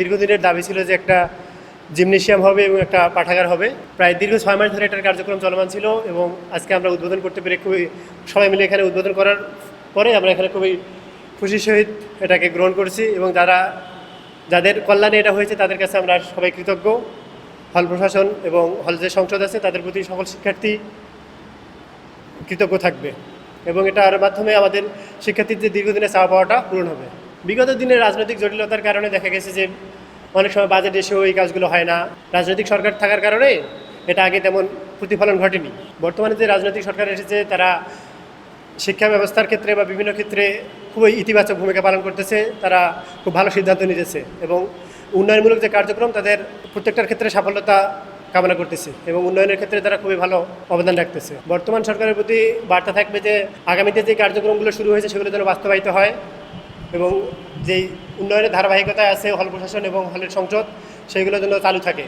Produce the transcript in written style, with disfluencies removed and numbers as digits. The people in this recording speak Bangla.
দীর্ঘদিনের দাবি ছিল যে একটা জিমনেশিয়াম হবে এবং একটা পাঠাগার হবে। প্রায় দীর্ঘ 6 মাস ধরে এটার কার্যক্রম চলমান ছিল এবং আজকে আমরা উদ্বোধন করতে পেরে খুবই সবাই মিলে এখানে উদ্বোধন করার পরে আমরা এখানে খুবই খুশির সহিত এটাকে গ্রহণ করছি এবং যাদের কল্যাণে এটা হয়েছে তাদের কাছে আমরা সবাই কৃতজ্ঞ। হল প্রশাসন এবং হল যে সংসদ আছে তাদের প্রতি সকল শিক্ষার্থী কৃতজ্ঞ থাকবে এবং এটার মাধ্যমে আমাদের শিক্ষার্থীদের দীর্ঘদিনের চাওয়া পাওয়াটা পূরণ হবে। বিগত দিনের রাজনৈতিক জটিলতার কারণে দেখা গেছে যে অনেক সময় বাজেট এসেও এই কাজগুলো হয় না। রাজনৈতিক সরকার থাকার কারণে এটা আগে তেমন প্রতিফলন ঘটেনি। বর্তমানে যে রাজনৈতিক সরকার এসেছে তারা শিক্ষা ব্যবস্থার ক্ষেত্রে বা বিভিন্ন ক্ষেত্রে খুবই ইতিবাচক ভূমিকা পালন করতেছে। তারা খুব ভালো সিদ্ধান্ত নিতেছে এবং উন্নয়নমূলক যে কার্যক্রম তাদের প্রত্যেকটার ক্ষেত্রে সাফল্যতা কামনা করতেছে এবং উন্নয়নের ক্ষেত্রে তারা খুবই ভালো অবদান রাখতেছে। বর্তমান সরকারের প্রতি বার্তা থাকবে যে আগামীতে যে কার্যক্রমগুলো শুরু হয়েছে সেগুলো যেন বাস্তবায়িত হয় এবং যেই উন্নয়নের ধারাবাহিকতায় আছে হল প্রশাসন এবং হলের সংসদ সেইগুলো যেন চালু থাকে।